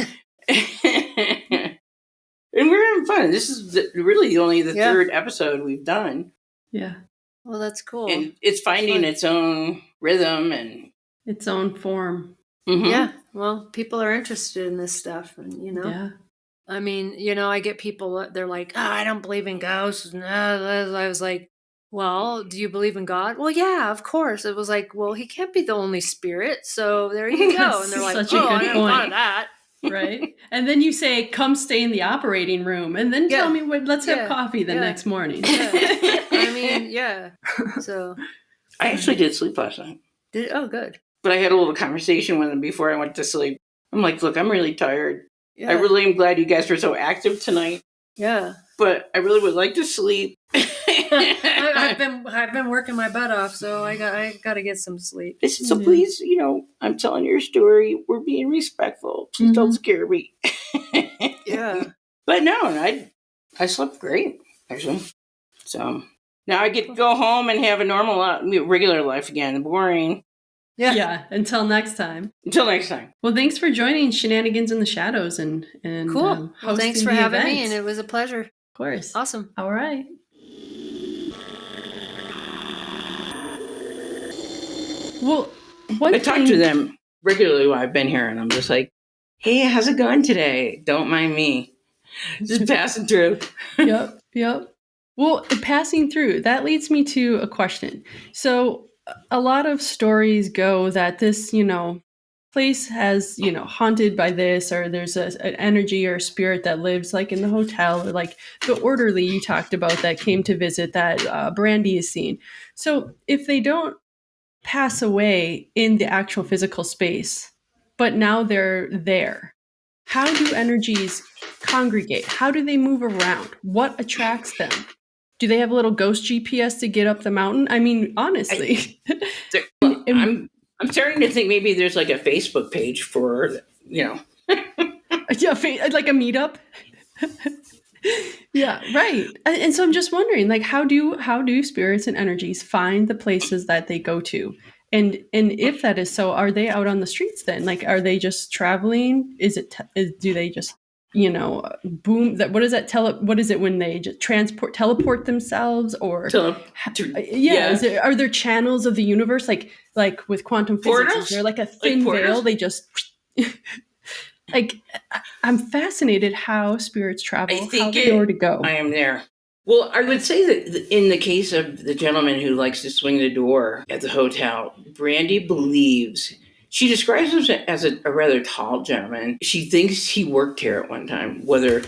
Speaker 3: and we're having fun. This is really only the third episode we've done.
Speaker 2: Yeah.
Speaker 4: Well, that's cool.
Speaker 3: And it's finding its own rhythm and
Speaker 2: its own form.
Speaker 4: Yeah. Well, people are interested in this stuff, and
Speaker 2: Yeah.
Speaker 4: I mean, I get people, they're like, oh, I don't believe in ghosts. And I was like, well, do you believe in God? Well, yeah, of course. It was like, well, he can't be the only spirit. So there you go. And they're like,
Speaker 2: such a good
Speaker 4: I never thought of
Speaker 2: point.
Speaker 4: that.
Speaker 2: Right. And then you say, come stay in the operating room, and then tell me let's have coffee the next morning.
Speaker 4: Yeah. I mean, yeah. So
Speaker 3: I actually did sleep last night.
Speaker 4: Oh, good.
Speaker 3: But I had a little conversation with him before I went to sleep. I'm like, look, I'm really tired.
Speaker 4: Yeah.
Speaker 3: I really am glad you guys were so active tonight.
Speaker 4: Yeah.
Speaker 3: But I really would like to sleep.
Speaker 4: I've been working my butt off, so I got to get some sleep.
Speaker 3: So please, I'm telling your story. We're being respectful. Please don't scare me.
Speaker 4: Yeah.
Speaker 3: But no, I slept great, actually. So now I get to go home and have a normal, regular life again. Boring.
Speaker 4: Yeah.
Speaker 2: Yeah. Until next time.
Speaker 3: Well,
Speaker 2: thanks for joining Shenanigans in the Shadows and
Speaker 4: cool. Well, thanks for having me, and it was a pleasure.
Speaker 2: Of course.
Speaker 4: Awesome.
Speaker 2: All right. Well,
Speaker 3: I talk to them regularly while I've been here, and I'm just like, hey, how's it going today? Don't mind me. Just passing through.
Speaker 2: Yep. Well, passing through, that leads me to a question. So a lot of stories go that this, place has, haunted by this, or there's an energy or a spirit that lives like in the hotel, or like the orderly you talked about that came to visit that Brandy is seen. So if they don't pass away in the actual physical space, but now they're there, how do energies congregate? How do they move around? What attracts them? Do they have a little ghost GPS to get up the mountain? I mean, honestly.
Speaker 3: I'm starting to think maybe there's like a Facebook page for,
Speaker 2: yeah, like a meetup. Yeah, right. And so I'm just wondering, like, how do spirits and energies find the places that they go to? And if that is so, are they out on the streets then? Like, are they just traveling? Do they just boom? That what is that? What is it when they just teleport themselves, or Are there channels of the universe, like with quantum physics? Is there like a thin veil? They just like, I'm fascinated how spirits travel, how they know to go.
Speaker 3: I am there. Well, I would say that in the case of the gentleman who likes to swing the door at the hotel, Brandy believes, she describes him as a rather tall gentleman. She thinks he worked here at one time, whether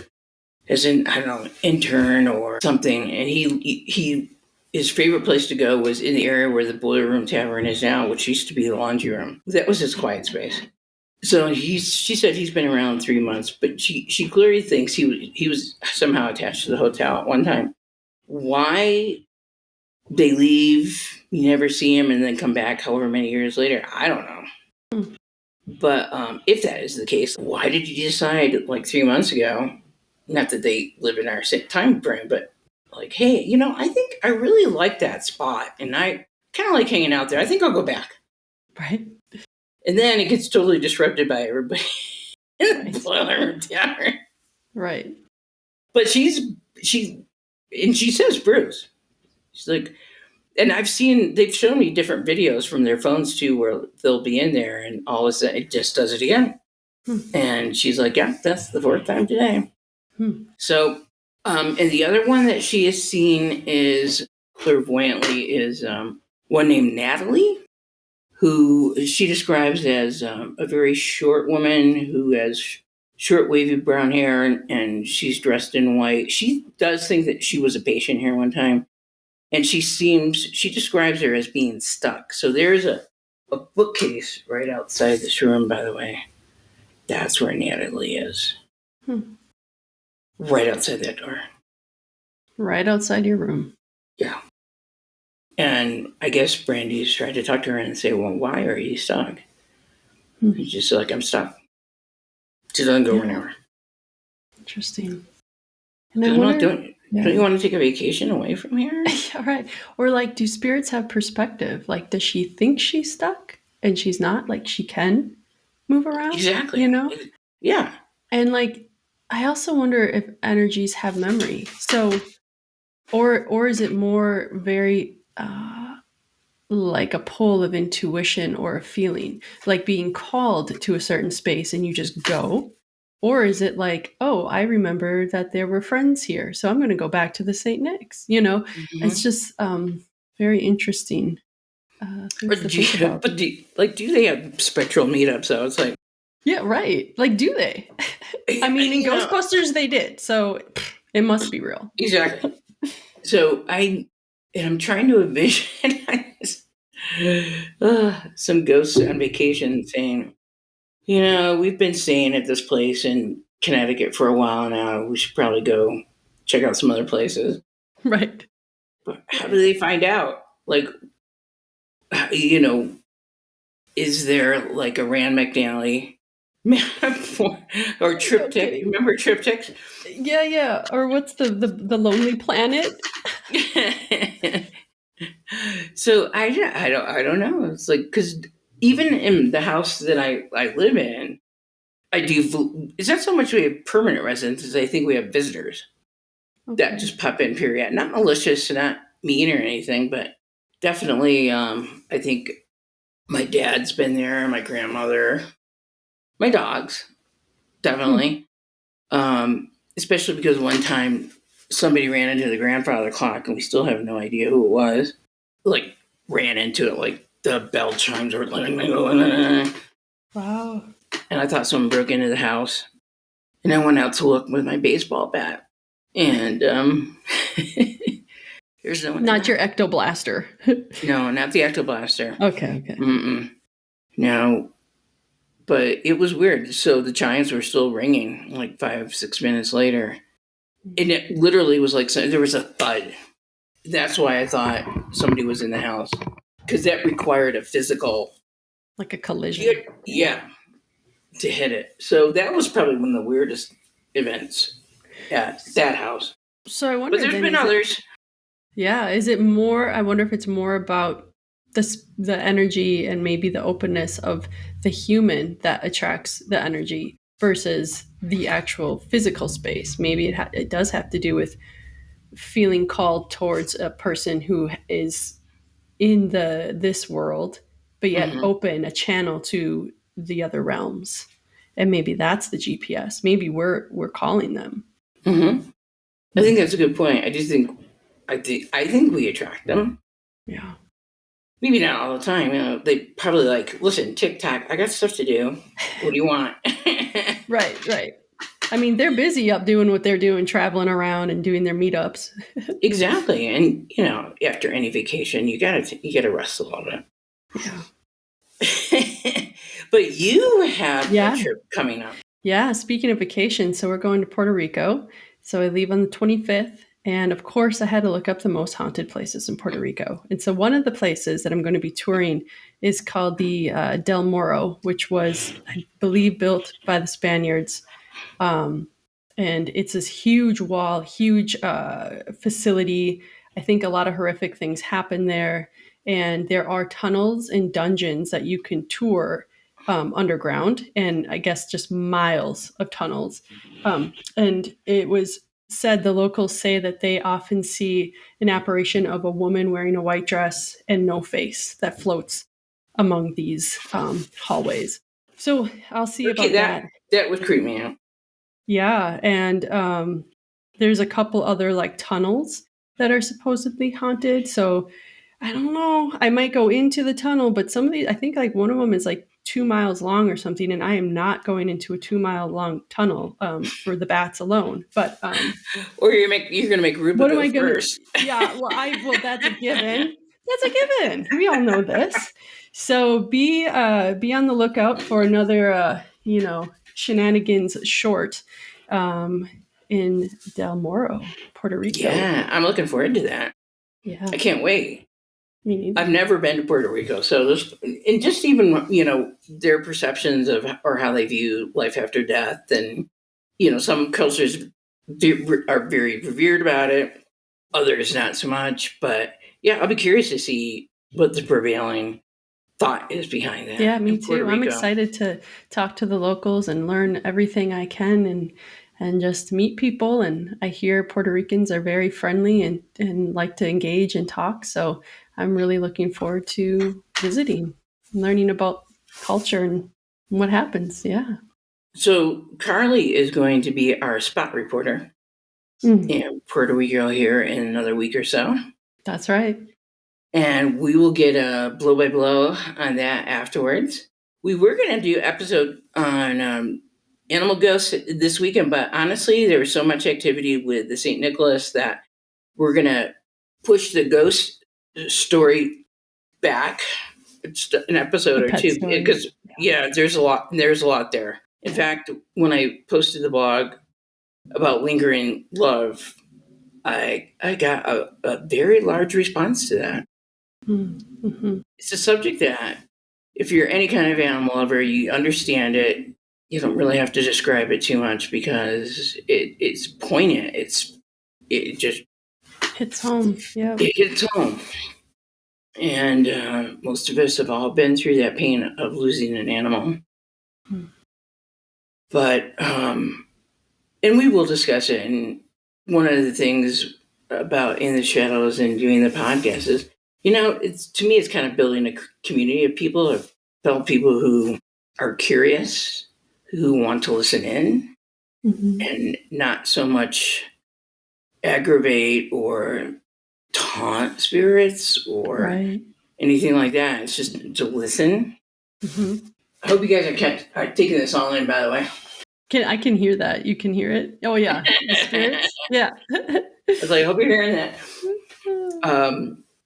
Speaker 3: as an, I don't know, intern or something. And his favorite place to go was in the area where the Boiler Room Tavern is now, which used to be the laundry room. That was his quiet space. So she said he's been around 3 months, but she clearly thinks he was somehow attached to the hotel at one time. Why they leave, you never see him, and then come back however many years later, I don't know. But if that is the case, why did you decide like 3 months ago, not that they live in our time frame, but like, hey, I think I really like that spot, and I kind of like hanging out there. I think I'll go back.
Speaker 2: Right.
Speaker 3: And then it gets totally disrupted by everybody in the Boiler Room Tavern.
Speaker 2: Right.
Speaker 3: But she says Bruce. She's like, and they've shown me different videos from their phones too, where they'll be in there and all of a sudden it just does it again. And she's like, yeah, that's the 4th time today. So, and the other one that she has seen is clairvoyantly is one named Natalie, who she describes as a very short woman who has short wavy brown hair, and she's dressed in white. She does think that she was a patient here one time, and she describes her as being stuck. So there's a bookcase right outside this room, by the way. That's where Natalie is. Right outside that door.
Speaker 2: Right outside your room.
Speaker 3: Yeah. And I guess Brandy's tried to talk to her and say, well, why are you stuck? She's just like, I'm stuck. She doesn't go anywhere.
Speaker 2: Interesting. And don't
Speaker 3: you want to take a vacation away from here?
Speaker 2: Yeah, right. Or like, do spirits have perspective? Like, does she think she's stuck and she's not? Like, she can move around?
Speaker 3: Exactly. Yeah.
Speaker 2: And like, I also wonder if energies have memory. So, or is it more very like a pull of intuition or a feeling, like being called to a certain space and you just go? Or is it like, oh, I remember that there were friends here, so I'm going to go back to the St. Nick's? It's just very interesting.
Speaker 3: Do they have spectral meetups? So it's like,
Speaker 2: yeah, right. Like, do they? I mean, in Ghostbusters, they did, so it must be real.
Speaker 3: Exactly. So I'm trying to envision some ghosts on vacation saying, we've been staying at this place in Connecticut for a while now. We should probably go check out some other places.
Speaker 2: Right.
Speaker 3: But how do they find out? Like, is there like a Rand McNally metaphor or triptych? Okay. Remember triptychs?
Speaker 2: Yeah. Or what's the Lonely Planet?
Speaker 3: So I don't know. It's like, because even in the house that I live in, it's not so much we have permanent residents as I think we have visitors that just pop in, period. Not malicious, not mean or anything, but definitely I think my dad's been there, my grandmother, my dogs, definitely. Especially because one time somebody ran into the grandfather clock and we still have no idea who it was. Like, ran into it, like the bell chimes were like,
Speaker 2: Wow.
Speaker 3: And I thought someone broke into the house. And I went out to look with my baseball bat. And there's no one.
Speaker 2: Not your ectoblaster.
Speaker 3: No, not the ectoblaster.
Speaker 2: Okay.
Speaker 3: Mm-mm. No. But it was weird. So the chimes were still ringing like 5-6 minutes later. And it literally was like there was a thud. That's why I thought somebody was in the house. Because that required a physical...
Speaker 2: Like a collision.
Speaker 3: Yeah. To hit it. So that was probably one of the weirdest events at that house.
Speaker 2: So I wonder...
Speaker 3: But there's been others.
Speaker 2: Yeah. Is it more... I wonder if it's more about the energy and maybe the openness of the human that attracts the energy versus the actual physical space. Maybe it does have to do with feeling called towards a person who is in this world, but yet open a channel to the other realms. And maybe that's the GPS. Maybe we're calling them.
Speaker 3: Mm-hmm. I think that's a good point. I think we attract them.
Speaker 2: Yeah.
Speaker 3: Maybe not all the time. You know, they probably like, listen, TikTok, I got stuff to do. What do you want?
Speaker 2: Right. I mean, they're busy up doing what they're doing, traveling around and doing their meetups.
Speaker 3: Exactly. And, you know, after any vacation, you gotta rest a little bit.
Speaker 2: Yeah.
Speaker 3: But you have a trip coming up.
Speaker 2: Yeah. Speaking of vacation, so we're going to Puerto Rico. So I leave on the 25th. And of course, I had to look up the most haunted places in Puerto Rico. And so one of the places that I'm going to be touring is called the Del Morro, which was, I believe, built by the Spaniards. And it's this huge wall, huge facility. I think a lot of horrific things happen there. And there are tunnels and dungeons that you can tour underground, and I guess just miles of tunnels. And it was said, the locals say that they often see an apparition of a woman wearing a white dress and no face that floats among these hallways. So I'll see about that.
Speaker 3: That would creep me out.
Speaker 2: Yeah, and there's a couple other like tunnels that are supposedly haunted. So I don't know. I might go into the tunnel, but some of these, I think like one of them is like 2 miles long or something, and I am not going into a 2 mile long tunnel for the bats alone. But
Speaker 3: or you're gonna make Ruben
Speaker 2: what am
Speaker 3: go
Speaker 2: I gonna?
Speaker 3: first.
Speaker 2: Yeah, well, that's a given. That's a given. We all know this. So be on the lookout for another Shenanigans short in Del Morro, Puerto Rico.
Speaker 3: Yeah, I'm looking forward to that.
Speaker 2: Yeah,
Speaker 3: I can't wait.
Speaker 2: Me neither.
Speaker 3: I've never been to Puerto Rico, so and just even their perceptions of or how they view life after death, and some cultures are very revered about it, others not so much. But yeah, I'll be curious to see what the prevailing thought is behind that.
Speaker 2: Yeah, me too. I'm excited to talk to the locals and learn everything I can and just meet people. And I hear Puerto Ricans are very friendly and like to engage and talk. So I'm really looking forward to visiting, learning about culture and what happens. Yeah.
Speaker 3: So Carly is going to be our spot reporter in Puerto Rico here in another week or so.
Speaker 2: That's right.
Speaker 3: And we will get a blow-by-blow on that afterwards. We were going to do an episode on animal ghosts this weekend, but honestly, there was so much activity with the St. Nicholas that we're going to push the ghost story back an episode or two. Because, there's a lot there. In fact, when I posted the blog about lingering love, I got a very large response to that.
Speaker 2: Mm-hmm.
Speaker 3: It's a subject that, if you're any kind of animal lover, you understand it. You don't really have to describe it too much because it's poignant. It just
Speaker 2: hits home. Yeah,
Speaker 3: it hits home. And most of us have all been through that pain of losing an animal. But and we will discuss it. And one of the things about In the Shadows and doing the podcast is, to me, it's kind of building a community of people, who are curious, who want to listen in, and not so much aggravate or taunt spirits or anything like that. It's just to listen. I hope you guys are taking this all in, by the way.
Speaker 2: I can hear that. You can hear it? Oh, yeah. The spirits? Yeah.
Speaker 3: I was like, I hope you're hearing that.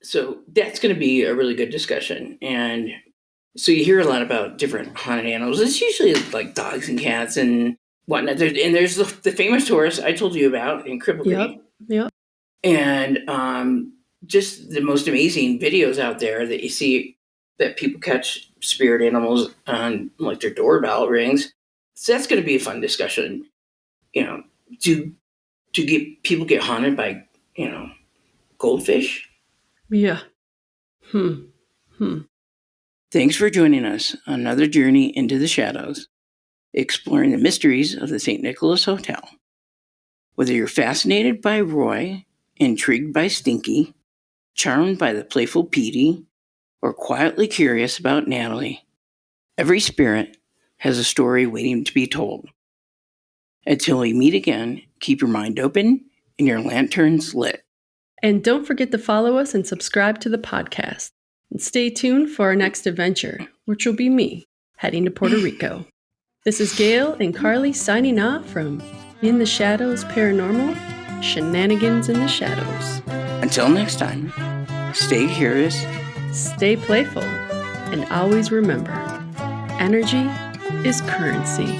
Speaker 3: So that's going to be a really good discussion. And so you hear a lot about different haunted animals. It's usually like dogs and cats and whatnot. And there's the famous horse I told you about in Cripple Creek.
Speaker 2: Yep.
Speaker 3: And just the most amazing videos out there that you see that people catch spirit animals on like their doorbell rings. So that's going to be a fun discussion. Do people get haunted by, goldfish?
Speaker 2: Yeah.
Speaker 3: Thanks for joining us on another journey into the shadows, exploring the mysteries of the St. Nicholas Hotel. Whether you're fascinated by Roy, intrigued by Stinky, charmed by the playful Petey, or quietly curious about Natalie, every spirit has a story waiting to be told. Until we meet again, keep your mind open and your lanterns lit.
Speaker 2: And don't forget to follow us and subscribe to the podcast. And stay tuned for our next adventure, which will be me heading to Puerto Rico. This is Gail and Carly signing off from In the Shadows Paranormal, Shenanigans in the Shadows.
Speaker 3: Until next time, stay curious,
Speaker 2: stay playful, and always remember, energy is currency.